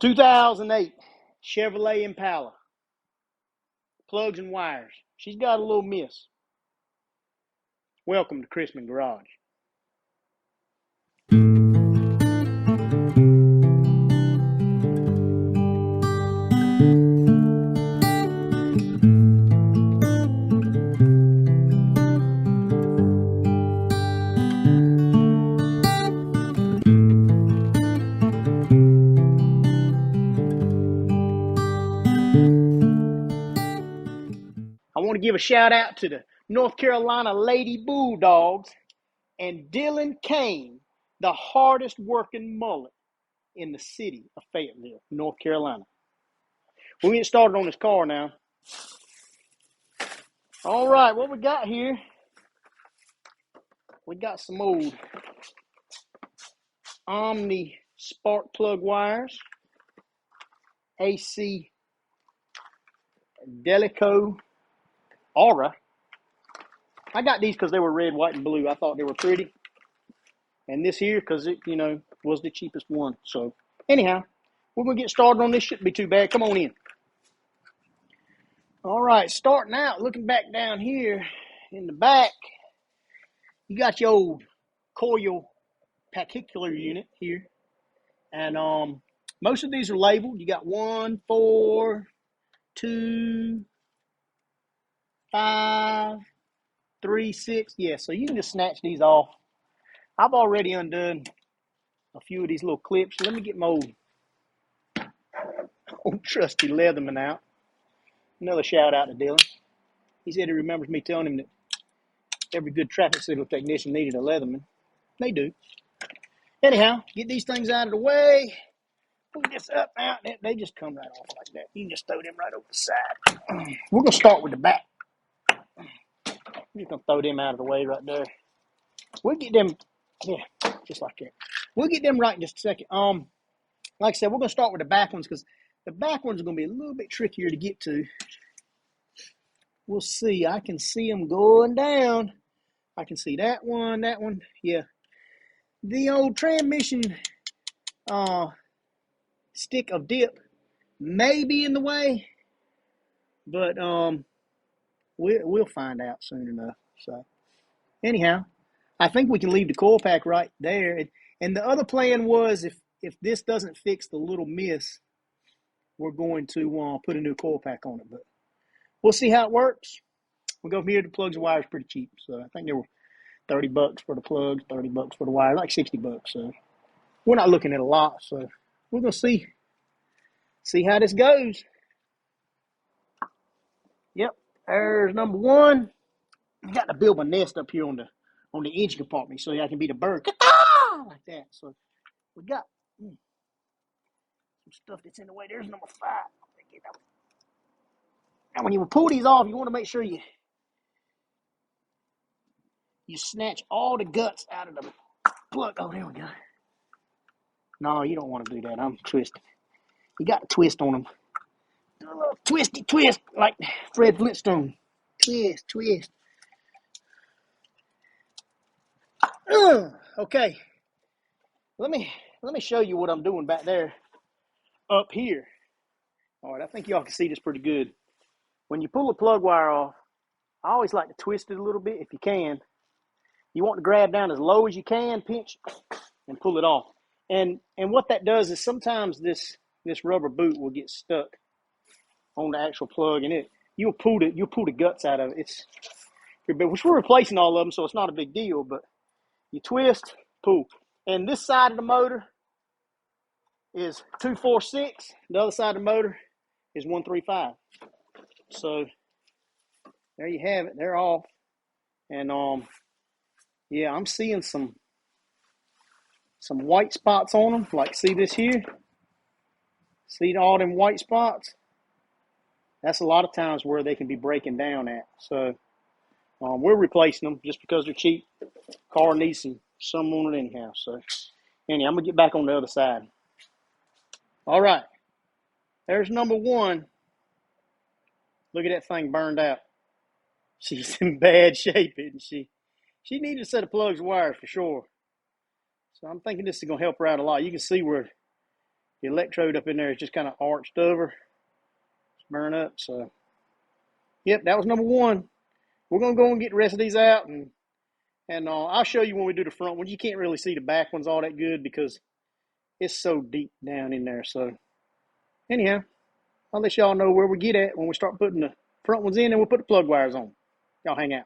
2008 Chevrolet Impala. Plugs and wires. She's got a little miss. Welcome to Chrisman Garage. I want to give a shout out to the North Carolina Lady Bulldogs and Dylan Kane, the hardest working mullet in the city of Fayetteville, North Carolina. We're getting started on this car now. All right, what we got here, we got some old Omni spark plug wires, AC Delico Aura. I got these because they were red, white, and blue. I thought they were pretty. And this here, because it, was the cheapest one. So, anyhow, we're going to get started on this. Shouldn't be too bad. Come on in. All right, starting out, looking back down here in the back, you got your old coil particular unit here. And most of these are labeled. You got 1, 4, 2, 5, 3, 6. Yeah, so you can just snatch these off. I've already undone a few of these little clips. Let me get my old trusty Leatherman out. Another shout out to Dylan. He said he remembers me telling him that every good traffic signal technician needed a Leatherman. They do. Anyhow, get these things out of the way. Put this up out. They just come right off like that. You can just throw them right over the side. We're going to start with the back. I'm just going to throw them out of the way right there. We'll get them, yeah, just like that. We'll get them right in just a second. Like I said, we're going to start with the back ones because the back ones are going to be a little bit trickier to get to. We'll see. I can see them going down. I can see that one. Yeah. The old transmission stick of dip may be in the way, but we'll find out soon enough. So anyhow, I think we can leave the coil pack right there. And the other plan was if this doesn't fix the little miss, we're going to put a new coil pack on it. But we'll see how it works. We'll go from here. The plugs and wires pretty cheap. So I think they were $30 for the plugs, $30 for the wire, like $60. So we're not looking at a lot. So we're going to see how this goes. Yep, there's number one. I got to build my nest up here on the engine compartment so I can be the bird. Like that. So we got some stuff that's in the way. There's number 5. Now when you pull these off, you want to make sure you snatch all the guts out of the plug. Oh, there we go. No, you don't want to do that. I'm twisting. You got to twist on them. Do a little twisty twist like Fred Flintstone. Twist. Okay. Let me show you what I'm doing back there up here. All right, I think y'all can see this pretty good. When you pull the plug wire off, I always like to twist it a little bit if you can. You want to grab down as low as you can, pinch, and pull it off. And what that does is sometimes this rubber boot will get stuck on the actual plug, and you'll pull the guts out of it. Which we're replacing all of them, so it's not a big deal. But you twist, pull, and this side of the motor is 246. The other side of the motor is 135. So there you have it. They're off, and yeah, I'm seeing some white spots on them. Like, see this here? See all them white spots? That's a lot of times where they can be breaking down at. So we're replacing them just because they're cheap. Car needs some on it anyhow. So anyhow, I'm going to get back on the other side. All right. There's number 1. Look at that thing burned out. She's in bad shape, isn't she? She needed a set of plugs and wires for sure. So I'm thinking this is going to help her out a lot. You can see where The electrode up in there is just kind of arched over. It's burned up. So, yep, that was number one. We're going to go and get the rest of these out, and I'll show you when we do the front ones. You can't really see the back ones all that good because it's so deep down in there. So, anyhow, I'll let y'all know where we get at when we start putting the front ones in, and we'll put the plug wires on. Y'all hang out.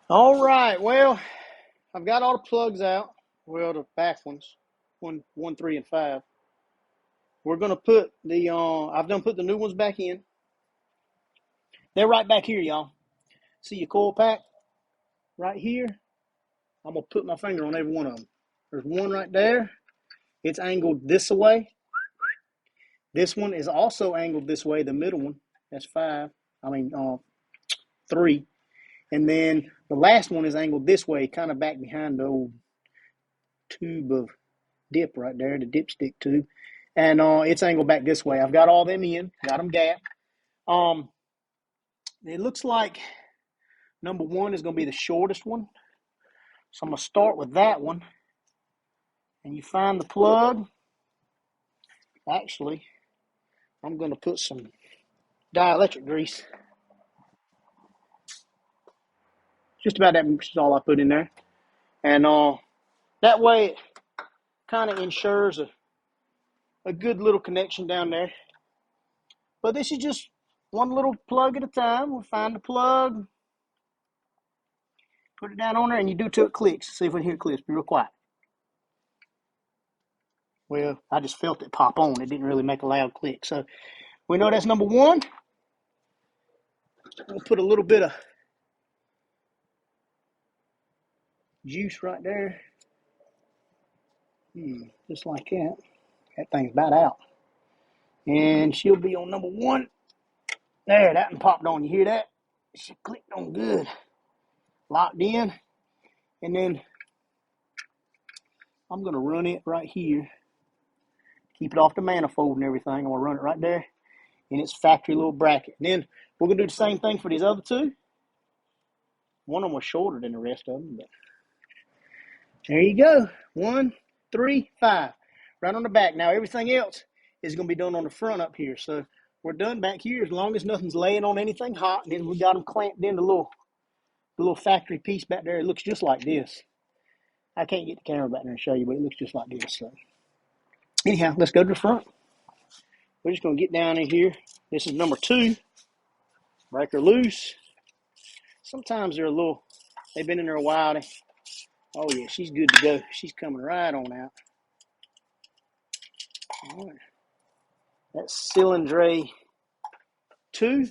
All right, well, I've got all the plugs out. Well, the back ones, 1, 3, and 5. We're going to put the, I've done put the new ones back in. They're right back here, y'all. See your coil pack right here? I'm going to put my finger on every one of them. There's one right there. It's angled this way. This one is also angled this way, the middle one. That's 3. And then the last one is angled this way, kind of back behind the old tube of dip right there, the dipstick tube. And it's angled back this way. I've got all them in, got them gapped. It looks like number 1 is going to be the shortest one. So I'm going to start with that one. And you find the plug. Actually, I'm going to put some dielectric grease. Just about that much is all I put in there. And that way it kind of ensures a good little connection down there. But this is just one little plug at a time. We'll find the plug, put it down on there, and you do till it clicks. See if we can hear it clicks. Be real quiet. Well, I just felt it pop on. It didn't really make a loud click. So we know that's number 1. We'll put a little bit of juice right there. Just like that. That thing's about out. And she'll be on number 1. There, that one popped on. You hear that? She clicked on good. Locked in. And then I'm going to run it right here. Keep it off the manifold and everything. I'm going to run it right there in its factory little bracket. And then we're going to do the same thing for these other 2. One of them was shorter than the rest of them. But there you go. 1, 3, 5. Right on the back. Now everything else is going to be done on the front up here. So we're done back here as long as nothing's laying on anything hot. And then we got them clamped in the little factory piece back there. It looks just like this. I can't get the camera back there and show you, but it looks just like this. So anyhow, let's go to the front. We're just going to get down in here. This is number 2. Break her loose. Sometimes they've been in there a while. Oh yeah, she's good to go. She's coming right on out. All right. That's cylindre 2.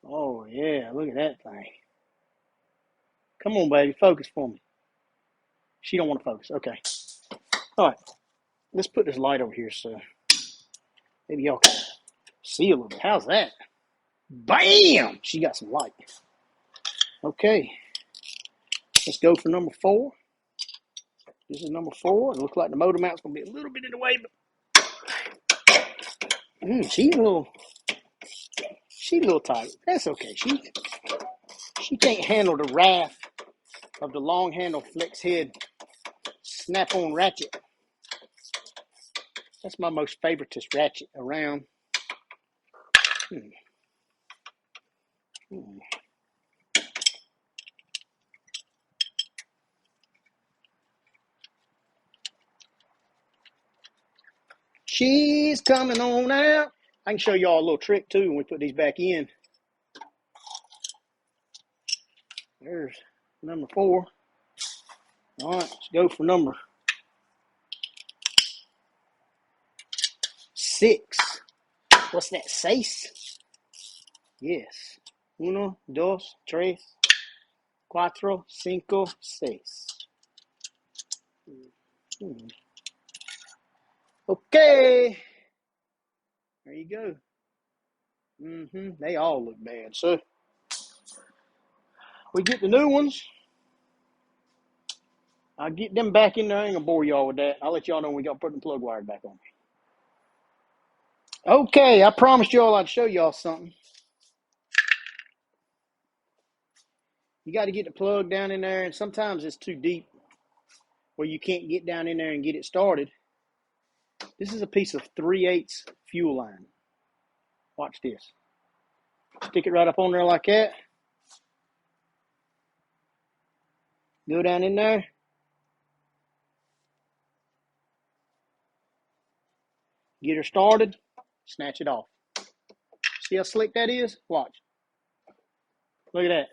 Oh yeah, look at that thing. Come on, baby, focus for me. She don't want to focus. Okay. All right. Let's put this light over here so maybe y'all can see a little bit. How's that? Bam! She got some light. Okay. Let's go for number 4. This is number 4. It looks like the motor mount's going to be a little bit in the way, but she's a little tight. That's okay. She can't handle the wrath of the long handle flex head snap-on ratchet. That's my most favoritist ratchet around. She's coming on out. I can show y'all a little trick too when we put these back in. There's number 4. All right, let's go for number 6. What's that, 6? Yes. 1, 2, 3, 4, 5, 6. Okay. There you go. They all look bad. So we get the new ones. I'll get them back in there. I ain't gonna bore y'all with that. I'll let y'all know when we got putting the plug wires back on. Okay, I promised y'all I'd show y'all something. You got to get the plug down in there, and sometimes it's too deep where you can't get down in there and get it started. This is a piece of 3/8 fuel line. Watch this. Stick it right up on there like that. Go down in there. Get her started. Snatch it off. See how slick that is? Watch. Look at that.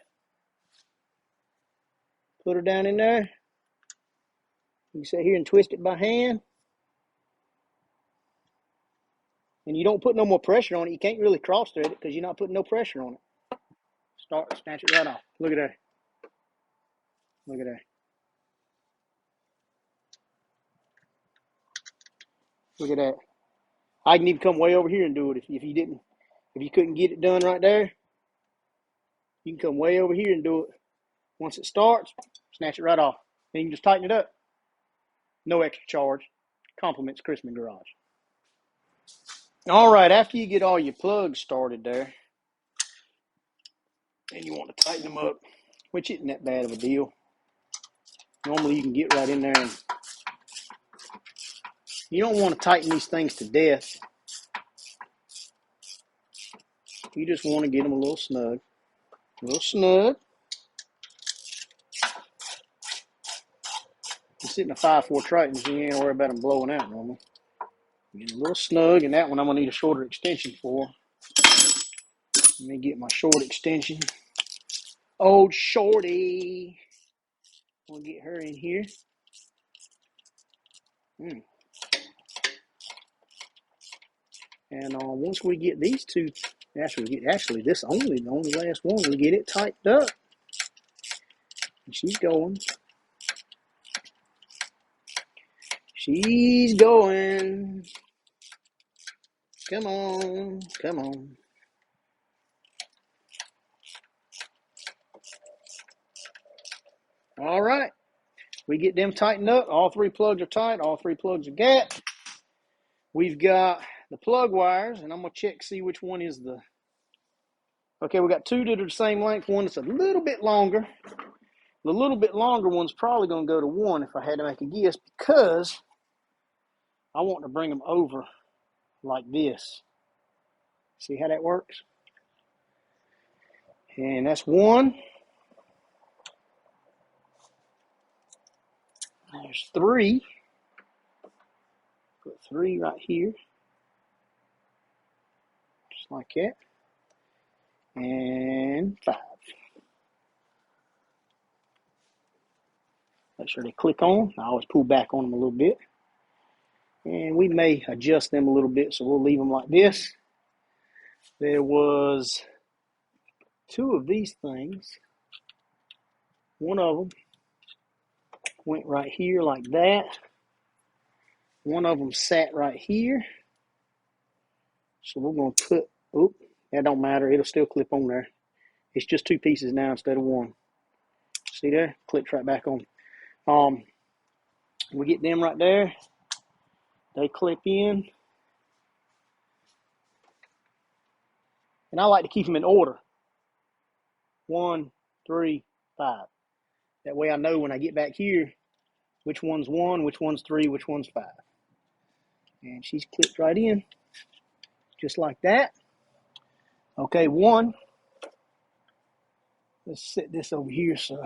Put her down in there. You sit here and twist it by hand. And you don't put no more pressure on it. You can't really cross thread it because you're not putting no pressure on it. Snatch it right off. Look at there. Look at there. Look at that. I can even come way over here and do it if you couldn't get it done right there. You can come way over here and do it. Once it starts, snatch it right off. Then you can just tighten it up. No extra charge. Compliments Chrisman Garage. All right, after you get all your plugs started there, and you want to tighten them up, which isn't that bad of a deal. Normally you can get right in there and you don't want to tighten these things to death. You just want to get them a little snug. A little snug. You're sitting a 5/4 Triton, so you ain't worry about them blowing out normally. Get a little snug, and that one I'm going to need a shorter extension for. Let me get my short extension. Old Shorty. We'll get her in here. And once we get these two, actually this the only last one, we get it tightened up. And she's going. She's going. Come on, come on. All right. We get them tightened up. All three plugs are tight. All three plugs are gapped. We've got the plug wires, and I'm going to check, see which one is the... Okay, we got two that are the same length. One that's a little bit longer. The little bit longer one's probably going to go to 1 if I had to make a guess, because I want to bring them over like this. See how that works? And that's 1. There's 3. Put 3 right here. Just like that. And 5. Make sure they click on. I always pull back on them a little bit. And we may adjust them a little bit, so we'll leave them like this. There was 2 of these things. One of them went right here like that. One of them sat right here. So we're going to put, that don't matter. It'll still clip on there. It's just 2 pieces now instead of 1. See there? Clips right back on. We get them right there. They clip in. And I like to keep them in order. 1, 3, 5. That way I know when I get back here which one's 1, which one's 3, which one's 5. And she's clipped right in. Just like that. Okay, 1. Let's set this over here so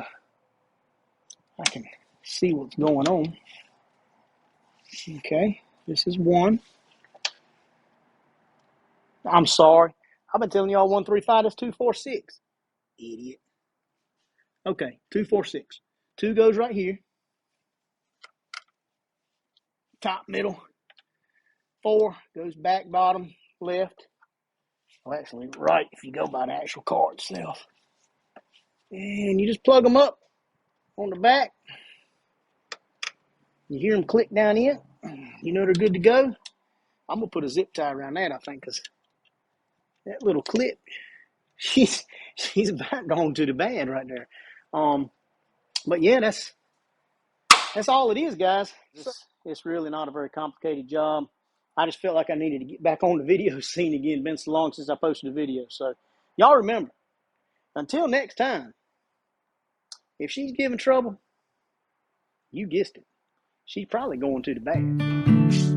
I can see what's going on. Okay, this is 1. I'm sorry. I've been telling y'all 1, 3, 5. That's 2, 4, 6. Idiot. Okay, 2, 4, 6. 2 goes right here. Top, middle. 4 goes back, bottom, left. Well, actually, right if you go by the actual car itself. And you just plug them up on the back. You hear them click down in. You know they're good to go. I'm going to put a zip tie around that, I think, because that little clip, she's about gone to the bad right there. But yeah, that's all it is, guys. It's really not a very complicated job. I just felt like I needed to get back on the video scene again. It's been so long since I posted a video. So y'all remember, until next time, if she's giving trouble, you guessed it. She's probably going to the bad.